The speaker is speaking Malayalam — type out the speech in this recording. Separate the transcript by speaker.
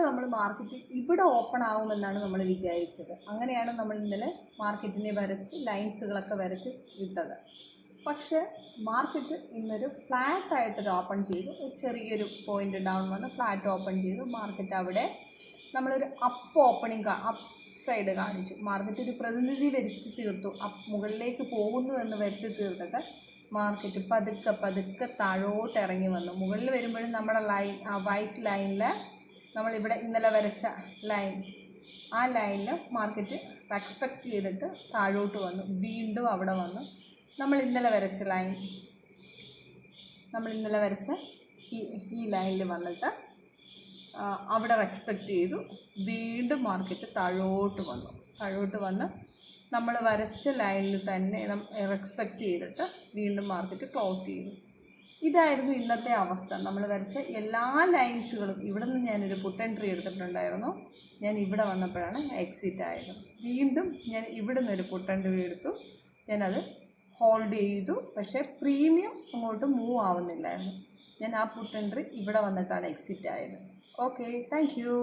Speaker 1: നമ്മൾ മാർക്കറ്റ് ഇവിടെ ഓപ്പൺ ആകുമെന്നാണ് നമ്മൾ വിചാരിച്ചത്. അങ്ങനെയാണ് നമ്മൾ ഇന്നലെ മാർക്കറ്റിനെ വരച്ച് ലൈൻസുകളൊക്കെ വരച്ച് ഇട്ടത്. പക്ഷേ മാർക്കറ്റ് ഇന്നൊരു ഫ്ലാറ്റായിട്ടൊരു ഓപ്പൺ ചെയ്തു. ഒരു ചെറിയൊരു പോയിൻ്റ് ഡൗൺ വന്ന് ഫ്ലാറ്റ് ഓപ്പൺ ചെയ്തു. മാർക്കറ്റ് അവിടെ നമ്മളൊരു അപ്പ് ഓപ്പണിംഗ് അപ്പ് സൈഡ് കാണിച്ചു. മാർക്കറ്റ് ഒരു പ്രതിനിധി വരുത്തി തീർത്തു. മുകളിലേക്ക് പോകുന്നു എന്ന് വരുത്തി തീർത്തിട്ട് മാർക്കറ്റ് പതുക്കെ പതുക്കെ താഴോട്ട് ഇറങ്ങി വന്നു. മുകളിൽ വരുമ്പോഴും നമ്മുടെ ലൈൻ, ആ വൈറ്റ് ലൈനിൽ നമ്മളിവിടെ ഇന്നലെ വരച്ച ലൈൻ, ആ ലൈനിൽ മാർക്കറ്റ് എക്സ്പെക്റ്റ് ചെയ്തിട്ട് താഴോട്ട് വന്നു. വീണ്ടും അവിടെ വന്നു നമ്മൾ ഇന്നലെ വരച്ച ലൈൻ, ഈ ലൈനിൽ വന്നിട്ട് അവിടെ എക്സ്പെക്റ്റ് ചെയ്തു. വീണ്ടും മാർക്കറ്റ് താഴോട്ട് വന്ന് നമ്മൾ വരച്ച ലൈനിൽ തന്നെ എക്സ്പെക്റ്റ് ചെയ്തിട്ട് വീണ്ടും മാർക്കറ്റ് ക്ലോസ് ചെയ്തു. ഇതായിരുന്നു ഇന്നത്തെ അവസ്ഥ. നമ്മൾ വരച്ച എല്ലാ ലൈൻസുകളും. ഇവിടെ നിന്ന് ഞാനൊരു പുട്ട് എൻട്രി എടുത്തിട്ടുണ്ടായിരുന്നു. ഞാൻ ഇവിടെ വന്നപ്പോഴാണ് എക്സിറ്റ് ആയത്. വീണ്ടും ഞാൻ ഇവിടെ നിന്നൊരു പുട്ട് എൻട്രി എടുത്തു. ഞാനത് ഹോൾഡ് ചെയ്തു. പക്ഷേ പ്രീമിയം അങ്ങോട്ട് മൂവ് ആവുന്നില്ലായിരുന്നു. ഞാൻ ആ പുട്ട് എൻട്രി ഇവിടെ വന്നിട്ടാണ് എക്സിറ്റ് ആയത്. Okay, thank you.